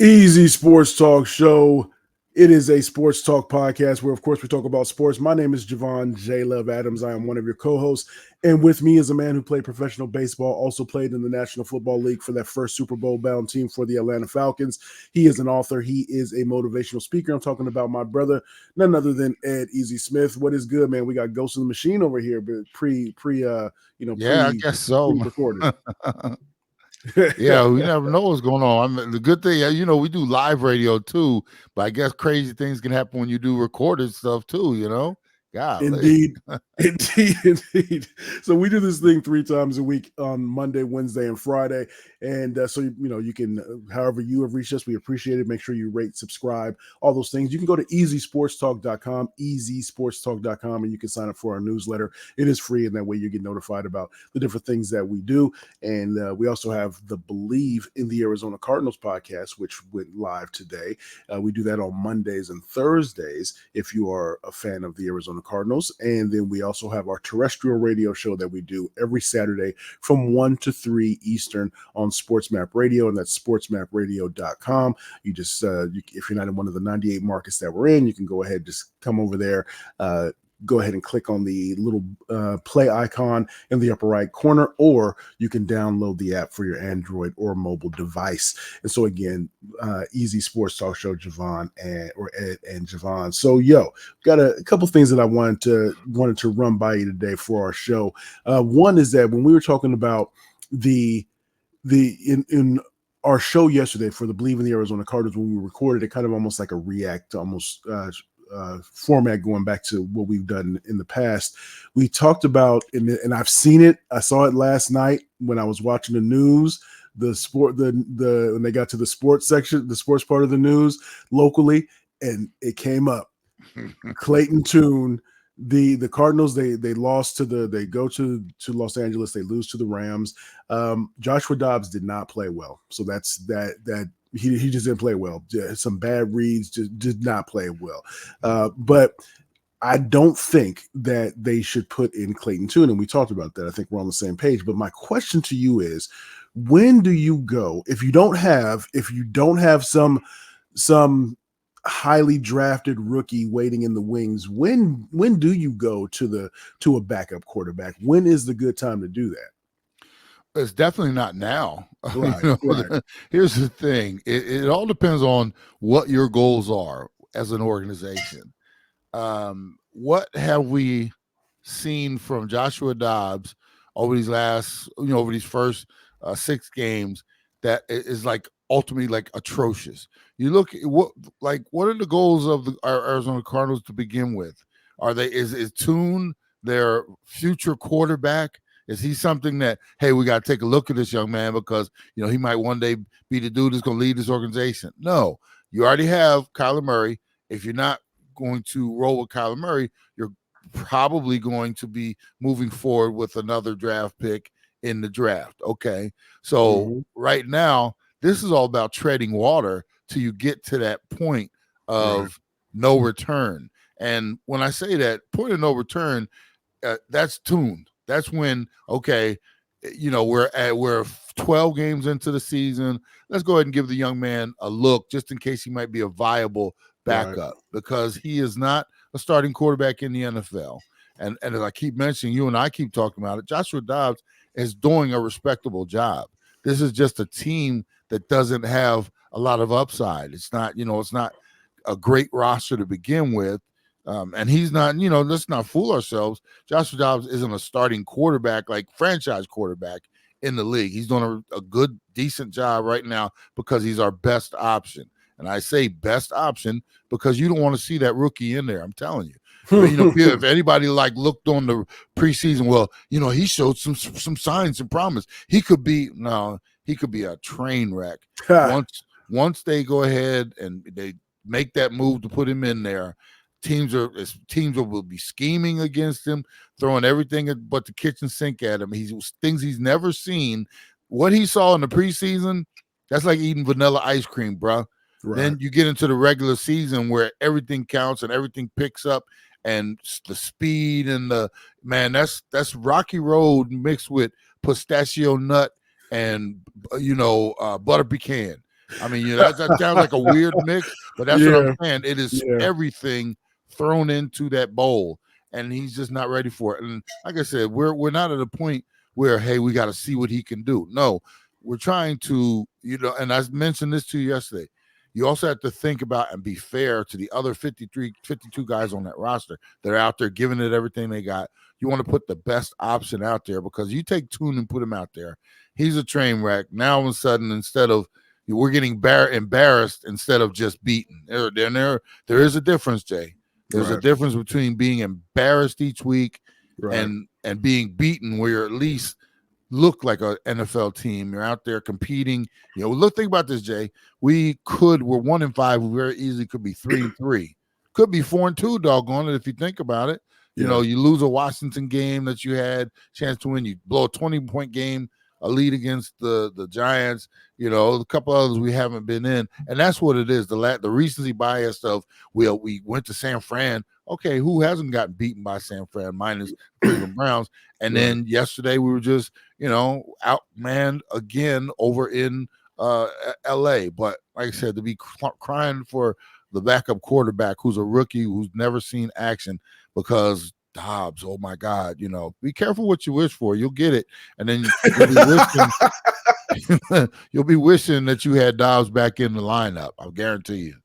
Easy Sports Talk Show. It is a sports talk podcast where, of course, we talk about sports. My name is Javon J. Love Adams. I am one of your co-hosts. And with me is a man who played professional baseball, also played in the National Football League for that first Super Bowl bound team for the Atlanta Falcons. He is an author. He is a motivational speaker. I'm talking about my brother, none other than Ed Easy Smith. What is good, man? We got Ghost in the Machine over here, but Yeah, I guess so. pre-recorded. Yeah, we never know what's going on. I mean, the good thing, we do live radio too, but I guess crazy things can happen when you do recorded stuff too. Golly. Indeed. Indeed. So we do this thing 3 times a week on Monday, Wednesday, and Friday. And so, you can, however you have reached us, we appreciate it. Make sure you rate, subscribe, all those things. You can go to easysportstalk.com, easysportstalk.com, and you can sign up for our newsletter. It is free, and that way you get notified about the different things that we do. And we also have the Believe in the Arizona Cardinals podcast, which went live today. We do that on Mondays and Thursdays if you are a fan of the Arizona Cardinals. And then we also have our terrestrial radio show that we do every Saturday from 1 to 3 Eastern on Sports Map Radio, and that's sportsmapradio.com. You just, if you're not in one of the 98 markets that we're in, you can go ahead, just come over there, go ahead and click on the little play icon in the upper right corner, or you can download the app for your Android or mobile device. And so again, Easy Sports Talk Show, Javon or Ed and Javon. So got a couple things that I wanted to run by you today for our show. One is that when we were talking about in our show yesterday for the Believe in the Arizona Cardinals, when we recorded it, kind of almost like a react, almost format going back to what we've done in the past. We talked about, and I've seen it. I saw it last night when I was watching the news. When they got to the sports section, the sports part of the news locally, and it came up. Clayton Tune, the Cardinals, they lost they go to Los Angeles, they lose to the Rams. Joshua Dobbs did not play well, so that's that. He just didn't play well. Some bad reads, just did not play well. But I don't think that they should put in Clayton Tune, and we talked about that. I think we're on the same page. But my question to you is, when do you go if you don't have some highly drafted rookie waiting in the wings? When do you go to a backup quarterback? When is the good time to do that? It's definitely not now. Right, right. Here's the thing. It all depends on what your goals are as an organization. What have we seen from Joshua Dobbs over these first 6 games that is like ultimately like atrocious? You look at what are the goals of the Arizona Cardinals to begin with? Is Tune their future quarterback? Is he something that, hey, we got to take a look at this young man because, he might one day be the dude that's going to lead this organization? No, you already have Kyler Murray. If you're not going to roll with Kyler Murray, you're probably going to be moving forward with another draft pick in the draft. Okay. So right now, this is all about treading water till you get to that point of no return. And when I say that point of no return, that's tuned. That's when, okay, we're 12 games into the season. Let's go ahead and give the young man a look just in case he might be a viable backup, because he is not a starting quarterback in the NFL. And as I keep mentioning, you and I keep talking about it, Joshua Dobbs is doing a respectable job. This is just a team that doesn't have a lot of upside. It's not a great roster to begin with. And he's not, let's not fool ourselves. Joshua Dobbs isn't a starting quarterback, like franchise quarterback in the league. He's doing a good, decent job right now because he's our best option. And I say best option because you don't want to see that rookie in there. I'm telling you. If anybody looked on the preseason, well, he showed some signs and promise. He could be a train wreck. Once they go ahead and they make that move to put him in there, teams will be scheming against him, throwing everything but the kitchen sink at him. Things he's never seen. What he saw in the preseason, that's like eating vanilla ice cream, bro. Right. Then you get into the regular season where everything counts and everything picks up, and the speed and that's rocky road mixed with pistachio nut and butter pecan. I mean, that sounds like a weird mix, but that's what I'm Yeah, saying. It is yeah, everything thrown into that bowl, and he's just not ready for it. And like I said, we're not at a point where, hey, we got to see what he can do. No, we're trying to, and I mentioned this to you yesterday. You also have to think about and be fair to the other 52 guys on that roster that are out there giving it everything they got. You want to put the best option out there, because you take Tune and put him out there. He's a train wreck. Now, all of a sudden, instead of we're getting embarrassed instead of just beaten. There is a difference, Jay. There's a right, difference between being embarrassed each week right. and being beaten, where you're at least look like an NFL team. You're out there competing. Think about this, Jay. We're 1-5. We very easily could be 3-3. Could be 4-2, doggone it, if you think about it. Yeah, You lose a Washington game that you had chance to win. You blow a 20-point game, a lead against the Giants. A couple others we haven't been in, and that's what it is. The recency bias of we went to San Fran. Okay, who hasn't gotten beaten by San Fran minus Cleveland Browns? And right. then yesterday we were just outmanned again over in LA. But like I said, to be crying for the backup quarterback who's a rookie who's never seen action, because Dobbs, oh my God, be careful what you wish for. You'll get it. And then you'll be wishing you'll be wishing that you had Dobbs back in the lineup. I guarantee you.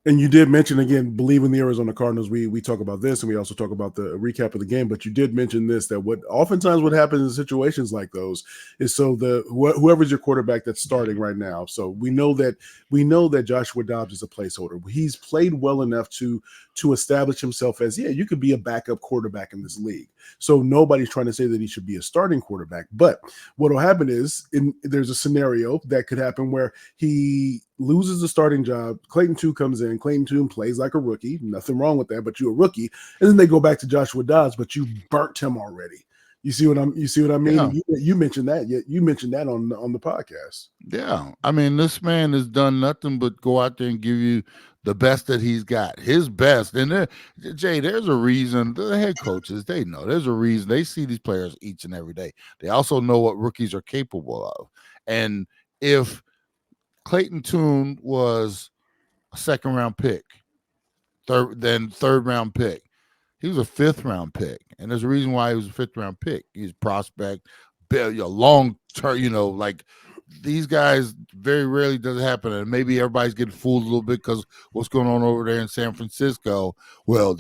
And you did mention, again, believe in the Arizona Cardinals. We talk about this, and we also talk about the recap of the game. But you did mention this, that oftentimes what happens in situations like those is, so whoever's your quarterback that's starting right now. So we know that Joshua Dobbs is a placeholder. He's played well enough to establish himself as, you could be a backup quarterback in this league. So nobody's trying to say that he should be a starting quarterback. But what will happen is, there's a scenario that could happen where he loses the starting job. Clayton 2 comes in. Clayton 2 plays like a rookie. Nothing wrong with that, but you're a rookie. And then they go back to Joshua Dobbs, but you burnt him already. You see what I mean? Yeah. You mentioned that. You mentioned that on the podcast. Yeah. I mean, this man has done nothing but go out there and give you the best that he's got, his best. And Jay, there's a reason. The head coaches, they know there's a reason. They see these players each and every day. They also know what rookies are capable of. And if Clayton Tune was a second-round pick, third-round pick, he was a fifth-round pick, and there's a reason why he was a fifth-round pick. He's a prospect, long term. Like these guys, very rarely does it happen, and maybe everybody's getting fooled a little bit because what's going on over there in San Francisco. Well,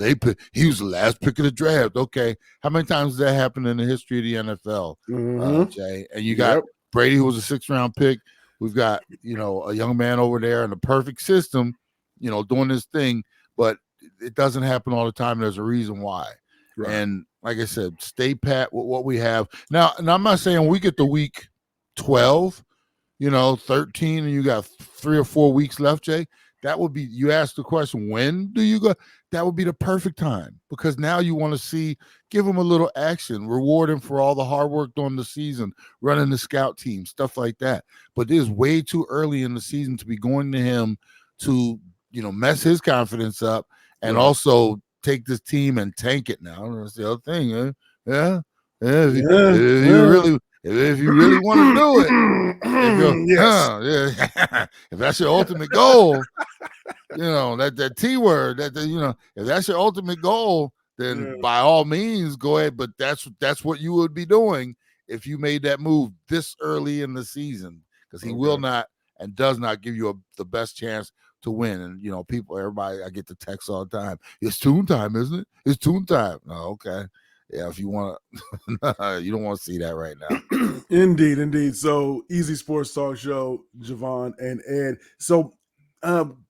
he was the last pick of the draft. Okay, how many times has that happened in the history of the NFL, Jay? And you got Brady, who was a sixth-round pick. We've got a young man over there in the perfect system, doing this thing, but it doesn't happen all the time. There's a reason why. Right. And like I said, stay pat with what we have. Now, and I'm not saying we get to week 12, 13, and you got 3 or 4 weeks left, Jay. That would be, you asked the question, when do you go? That would be the perfect time, because now you want to give him a little action, reward him for all the hard work during the season, running the scout team, stuff like that. But it is way too early in the season to be going to him to, mess his confidence up and also take this team and tank it now. That's the other thing. Yeah. If you really want to do it, if that's your ultimate goal, that T word, if that's your ultimate goal, then by all means go ahead. But that's what you would be doing if you made that move this early in the season, because he will not and does not give you the best chance to win. And everybody, I get the text all the time. It's tune time, isn't it? It's tune time. Oh, okay. Yeah, if you want to, you don't want to see that right now. Indeed. So, Easy Sports Talk Show, Javon and Ed. So,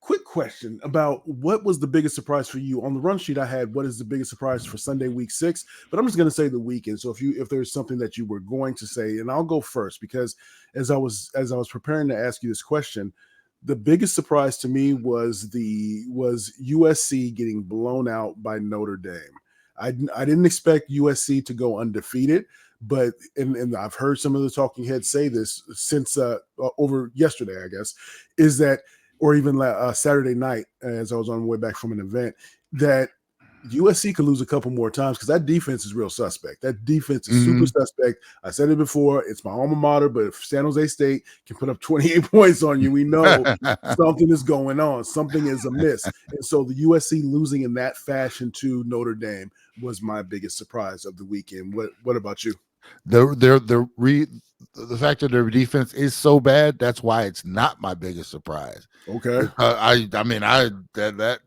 quick question about what was the biggest surprise for you on the run sheet I had. What is the biggest surprise for Sunday, week 6? But I'm just going to say the weekend. So if there's something that you were going to say, and I'll go first, because as I was preparing to ask you this question, the biggest surprise to me was USC getting blown out by Notre Dame. I didn't expect USC to go undefeated, but and I've heard some of the talking heads say this since over yesterday, I guess, is that, or even Saturday night as I was on my way back from an event, that USC could lose a couple more times because that defense is real suspect. That defense is super Mhm. suspect. I said it before. It's my alma mater, but if San Jose State can put up 28 points on you, we know something is going on. Something is amiss. And so the USC losing in that fashion to Notre Dame was my biggest surprise of the weekend. What about you? The fact that their defense is so bad, that's why it's not my biggest surprise. Okay. I mean, that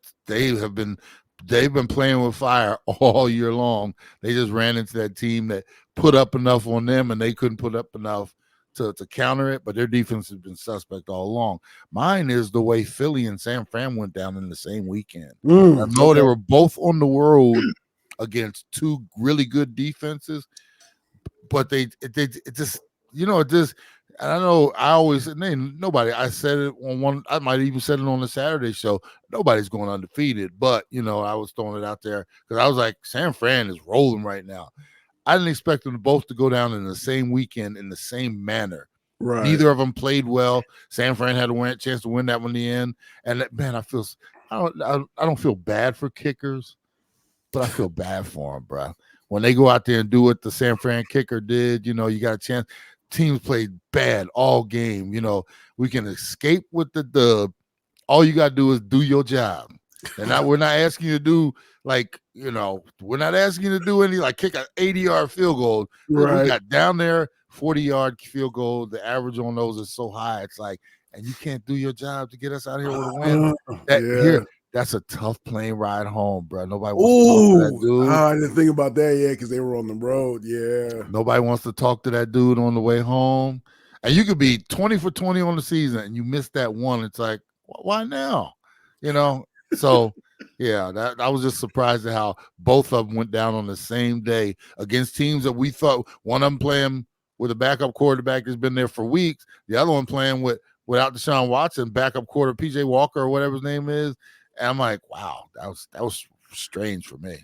they've been playing with fire all year long. They just ran into that team that put up enough on them, and they couldn't put up enough to counter it. But their defense has been suspect all along. Mine is the way Philly and San Fran went down in the same weekend. I know they Okay. were both on the road against two really good defenses, but it just, it just, I don't know. I always nobody. I said it on one. I might even said it on the Saturday show. Nobody's going undefeated, but I was throwing it out there because I was like, San Fran is rolling right now. I didn't expect them both to go down in the same weekend in the same manner. Right. Neither of them played well. San Fran had a chance to win that one in the end, and man, I don't feel bad for kickers, but I feel bad for them, bro. When they go out there and do what the San Fran kicker did, you got a chance. Teams played bad all game. We can escape with the dub. All you got to do is do your job. And we're not asking you to do we're not asking you to do any kick an 80-yard field goal. We Right. got down there 40-yard field goal. The average on those is so high. It's like, and you can't do your job to get us out of here with a win. Yeah. That's a tough plane ride home, bro. Nobody wants to talk to that Oh, dude. I didn't think about that yet because they were on the road. Yeah. Nobody wants to talk to that dude on the way home. And you could be 20 for 20 on the season and you miss that one. It's like, why now? So yeah, that I was just surprised at how both of them went down on the same day against teams that we thought, one of them playing with a backup quarterback that's been there for weeks, the other one playing without Deshaun Watson, backup quarter PJ Walker or whatever his name is. And I'm like, wow, that was strange for me.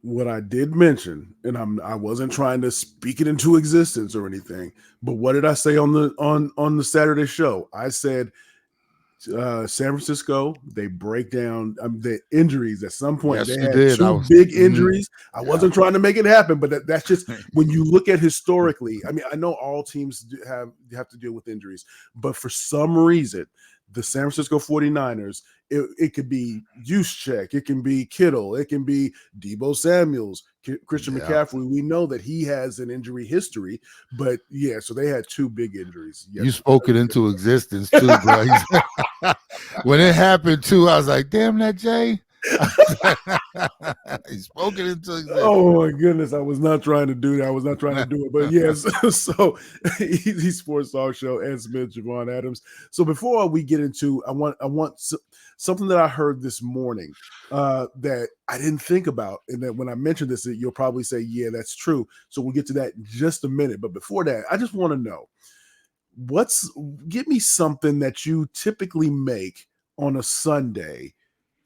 What I did mention, and I wasn't trying to speak it into existence or anything, but what did I say on the Saturday show? I said San Francisco, they break down the injuries at some point. Yes, They you had did. two big injuries. I wasn't trying to make it happen, but that's just when you look at historically. I mean, I know all teams have to deal with injuries, but for some reason, the San Francisco 49ers, it could be Juszczyk, it can be Kittle, it can be Debo Samuels, Christian McCaffrey. We know that he has an injury history, but yeah, so they had two big injuries. You spoke it into existence too, bro. When it happened too, I was like, damn that Jay. He spoke it into existence. Oh my goodness, I was not trying to do that. I was not trying to do it, but yes. So Easy Sports Talk Show, Ed Smith, Javon Adams. So before we get into, I want something that I heard this morning that I didn't think about, and that when I mentioned this, you'll probably say, "Yeah, that's true." So we'll get to that in just a minute. But before that, I just want to know give me something that you typically make on a Sunday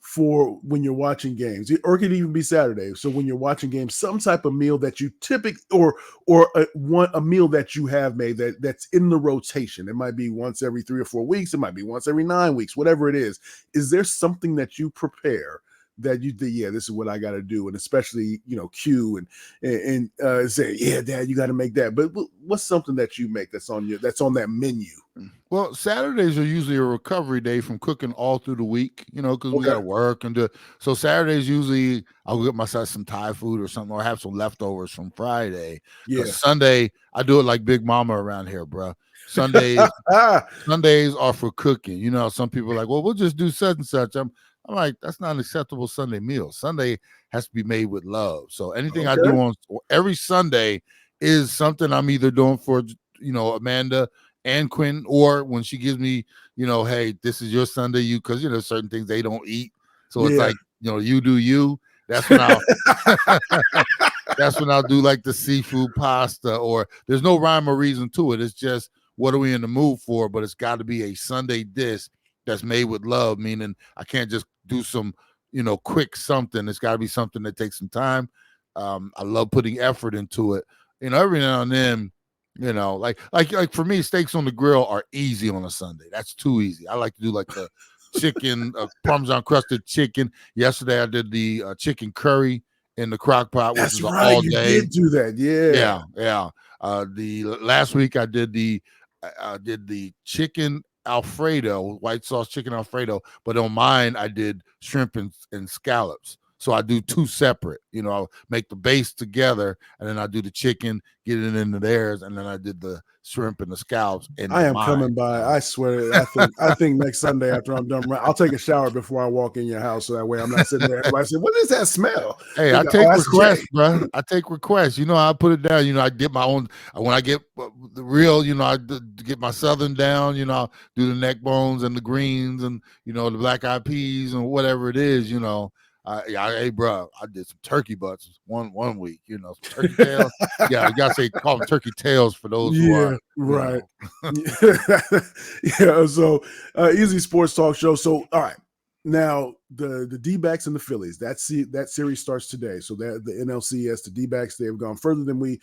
for when you're watching games, or it could even be Saturday. So when you're watching games, some type of meal that you typically, or a meal that you have made that's in the rotation. It might be once every 3 or 4 weeks. It might be once every 9 weeks, whatever it is. Is there something that you prepare that you think, yeah, this is what I got to do, and especially Q and say, yeah, Dad, you got to make that. But what's something that you make that's on that menu? Well, Saturdays are usually a recovery day from cooking all through the week, because we got to work and do. So Saturdays usually I'll get myself some Thai food or something, or have some leftovers from Friday. Yeah. Sunday I do it like Big Mama around here, bro. Sundays are for cooking. Some people are like, well, we'll just do such and such. I'm like, that's not an acceptable Sunday meal. Sunday has to be made with love. So anything I do on every Sunday is something I'm either doing for Amanda and Quinn, or when she gives me, hey, this is your Sunday, because certain things they don't eat. So it's like, you do you. That's when I'll do like the seafood pasta, or there's no rhyme or reason to it. It's just, what are we in the mood for? But it's got to be a Sunday dish that's made with love, meaning I can't just do some, quick something. It's got to be something that takes some time. I love putting effort into it. Every now and then, like for me, steaks on the grill are easy on a Sunday. That's too easy. I like to do like the chicken, Parmesan crusted chicken. Yesterday I did the chicken curry in the crock pot, which That's is right. all You day. did do that. Yeah. Yeah. The last week I did the chicken Alfredo, white sauce chicken Alfredo, but on mine I did shrimp and scallops. So I do two separate. I'll make the base together, and then I do the chicken, get it into theirs, and then I did the shrimp and the scallops in I am mine. coming by. I swear. I think next Sunday after I'm done, I'll take a shower before I walk in your house, so that way I'm not sitting there. Everybody say, "What is that smell?" Hey, I take requests, bro. I take requests. I put it down. I get my own. When I get the real, I get my southern down. I'll do the neck bones and the greens and the black eyed peas and whatever it is. Hey, bro, I did some turkey butts one week. Some turkey tails. Yeah, you gotta say call them turkey tails for those who are right. Yeah. So, Easy Sports Talk Show. So, all right. Now the Dbacks and the Phillies, that series starts today. So that the NLCS, the Dbacks, they have gone further than we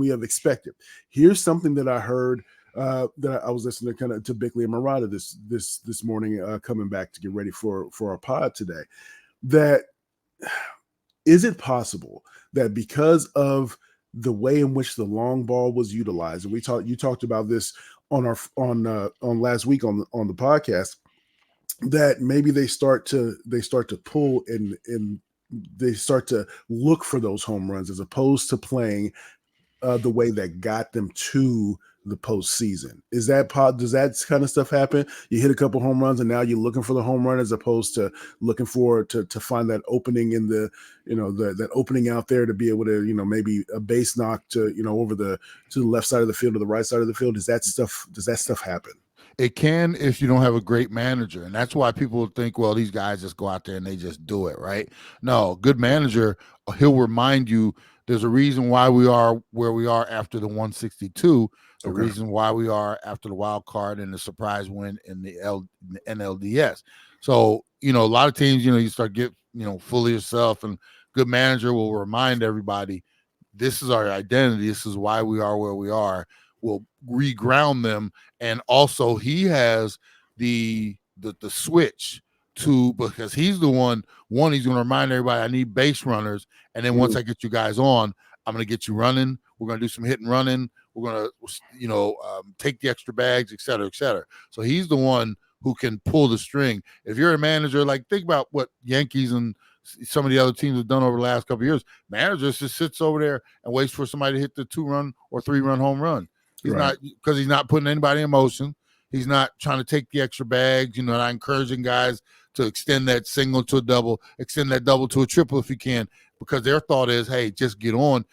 have expected. Here's something that I heard that I was listening to Bickley and Murata this morning, coming back to get ready for our pod today. That is it possible that because of the way in which the long ball was utilized, and you talked about this on last week on the podcast, that maybe they start to pull and they start to look for those home runs as opposed to playing the way that got them to the postseason. Does that kind of stuff happen? You hit a couple home runs and now you're looking for the home run as opposed to looking for to find that opening in the that opening out there to be able to maybe a base knock to over to the left side of the field or the right side of the field. Does that stuff happen? It can if you don't have a great manager. And that's why people think, well, these guys just go out there and they just do it, right? No, good manager, he'll remind you there's a reason why we are where we are after the 162, the reason why we are after the wild card and the surprise win in the NLDS. So, a lot of teams, you start get, full of yourself, and good manager will remind everybody, this is our identity. This is why we are where we are. Will reground them. And also he has the switch because he's the one he's going to remind everybody, I need base runners. And then once I get you guys on, I'm going to get you running. We're going to do some hit and running. We're going to, take the extra bags, et cetera, et cetera. So he's the one who can pull the string. If you're a manager, like think about what Yankees and some of the other teams have done over the last couple of years. Managers just sits over there and waits for somebody to hit the 2-run or 3-run home run. He's not, because he's not putting anybody in motion. He's not trying to take the extra bags, not encouraging guys to extend that single to a double, extend that double to a triple if you can, because their thought is, hey, just get on.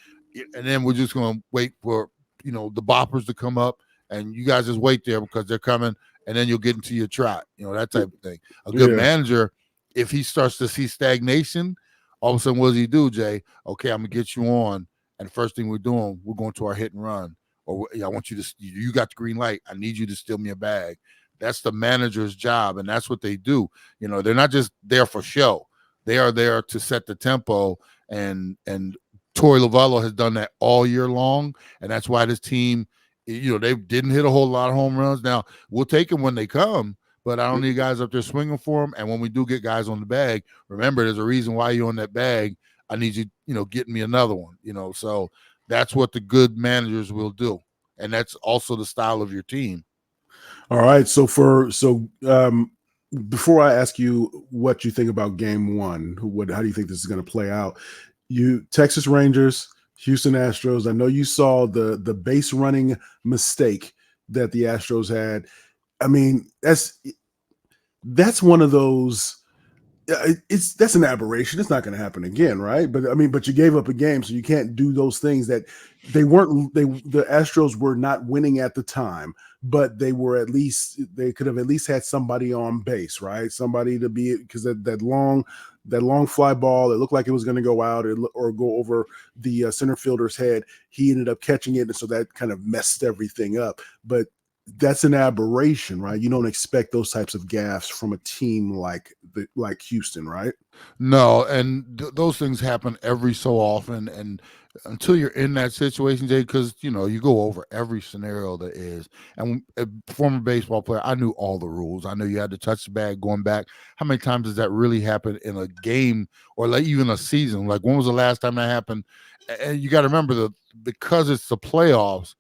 And then we're just going to wait for, the boppers to come up, and you guys just wait there because they're coming, and then you'll get into your trot, that type of thing. A good manager, if he starts to see stagnation, all of a sudden, what does he do, Jay? Okay, I'm going to get you on. And the first thing we're doing, we're going to our hit and run. Or I want you to, you got the green light. I need you to steal me a bag. That's the manager's job. And that's what they do. They're not just there for show. They are there to set the tempo. And Torey Lovello has done that all year long. And that's why this team, they didn't hit a whole lot of home runs. Now, we'll take them when they come, but I don't need guys up there swinging for them. And when we do get guys on the bag, remember, there's a reason why you're on that bag. I need you, getting me another one, so that's what the good managers will do. And that's also the style of your team. All right. So before I ask you what you think about game one, how do you think this is going to play out? Texas Rangers, Houston Astros. I know you saw the base running mistake that the Astros had. I mean, that's one of those. That's an aberration. It's not going to happen again, right? But you gave up a game, so you can't do those things that the Astros were not winning at the time, but they could have at least had somebody on base, right? Somebody to be, because that long fly ball, it looked like it was going to go out or go over the center fielder's head. He ended up catching it, and so that kind of messed everything up. But that's an aberration, right? You don't expect those types of gaffes from a team like Houston, right? No, and those things happen every so often, and until you're in that situation, Jay, because you go over every scenario there is. And a former baseball player, I knew all the rules. I knew you had to touch the bag going back. How many times does that really happen in a game or like even a season? Like when was the last time that happened? And you got to remember because it's the playoffs.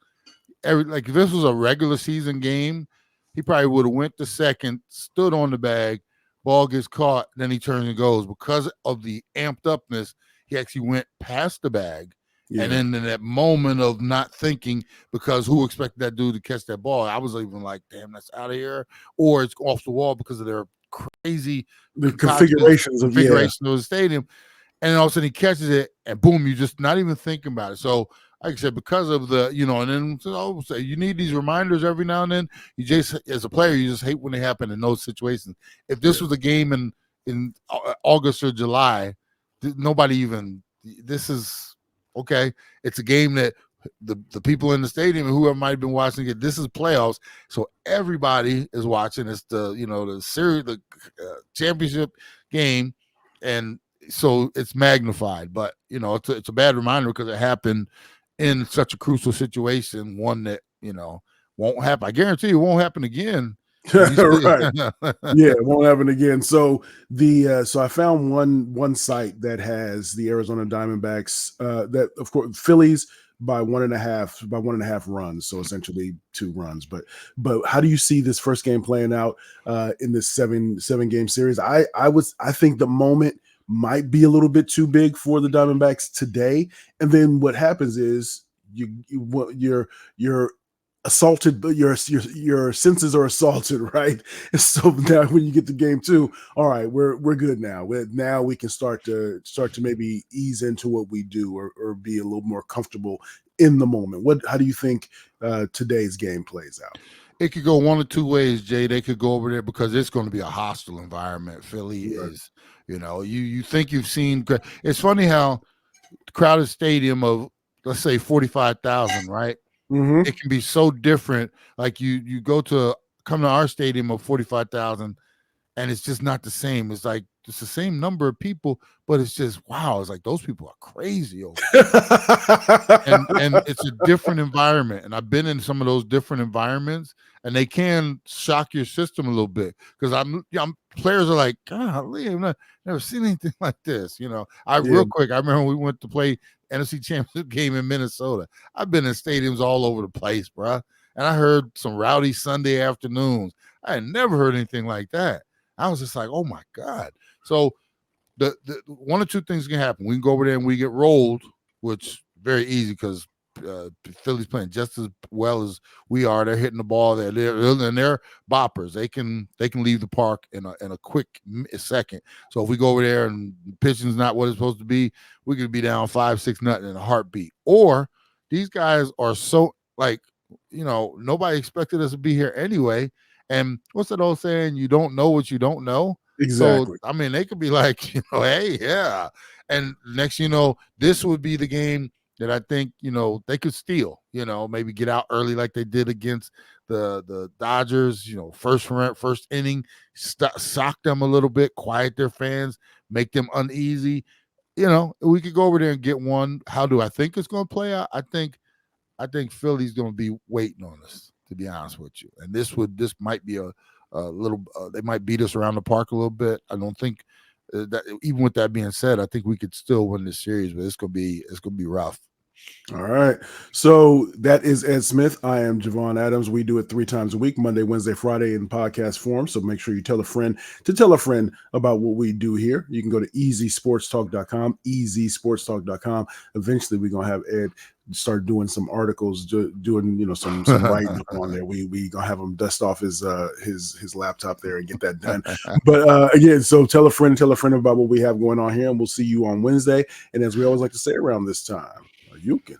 Like if this was a regular season game, he probably would have went to second, stood on the bag, ball gets caught, then he turns and goes. Because of the amped upness, he actually went past the bag. Yeah. And then in that moment of not thinking, because who expected that dude to catch that ball? I was even like, damn, that's out of here. Or it's off the wall because of their crazy the configurations of the stadium. And then all of a sudden he catches it, and boom, you just not even thinking about it. So, like I said, because of the, and then so you need these reminders every now and then. You just, as a player, you just hate when they happen in those situations. If this was a game in August or July, nobody even. This is okay. It's a game that the people in the stadium and whoever might have been watching it. This is playoffs, so everybody is watching. It's the series, the championship game, and so it's magnified. But it's a bad reminder because it happened in such a crucial situation, one that won't happen. I guarantee you it won't happen again. Right. Yeah, it won't happen again. So so I found one site that has the Arizona Diamondbacks that, of course, Phillies by 1.5 runs, so essentially 2 runs. But how do you see this first game playing out in this seven game series? I think the moment might be a little bit too big for the Diamondbacks today, and then what happens is you're assaulted, but your senses are assaulted, right? And so now when you get to game 2, all right, we're good now. Now we can start to maybe ease into what we do, or be a little more comfortable in the moment. How do you think today's game plays out? It could go one or two ways, Jay. They could go over there because it's going to be a hostile environment. Philly is, you think you've seen. It's funny how the crowded stadium of, let's say, 45,000, right? Mm-hmm. It can be so different. Like you come to our stadium of 45,000, and it's just not the same. It's like it's the same number of people, but it's just wow. It's like those people are crazy over there. and it's a different environment. And I've been in some of those different environments, and they can shock your system a little bit because players are like, golly, I've never seen anything like this. Real quick, I remember we went to play NFC Championship game in Minnesota. I've been in stadiums all over the place, bro. And I heard some rowdy Sunday afternoons. I had never heard anything like that. I was just like, oh my God. So the one or two things can happen. We can go over there and we get rolled, which very easy because Philly's playing just as well as we are. They're hitting the ball. They're boppers. They can leave the park in a quick second. So if we go over there and pitching's not what it's supposed to be, we could be down 5-6-0 in a heartbeat. Or these guys are so nobody expected us to be here anyway. And what's that old saying? You don't know what you don't know. Exactly. So they could be like, hey, yeah. And next, this would be the game that I think, they could steal, maybe get out early like they did against the Dodgers, first inning, sock them a little bit, quiet their fans, make them uneasy. We could go over there and get one. How do I think it's going to play out? I think Philly's going to be waiting on us, to be honest with you. And this might be a little, they might beat us around the park a little bit. I don't think that, even with that being said, I think we could still win this series, but it's going to be rough. All right. So that is Ed Smith. I am Javon Adams. We do it 3 times a week, Monday, Wednesday, Friday in podcast form. So make sure you tell a friend about what we do here. You can go to easysportstalk.com, easysportstalk.com. Eventually we're going to have Ed start doing some articles, doing, some writing up on there. We gonna have him dust off his laptop there and get that done. But again, so tell a friend about what we have going on here, and we'll see you on Wednesday. And as we always like to say around this time, you can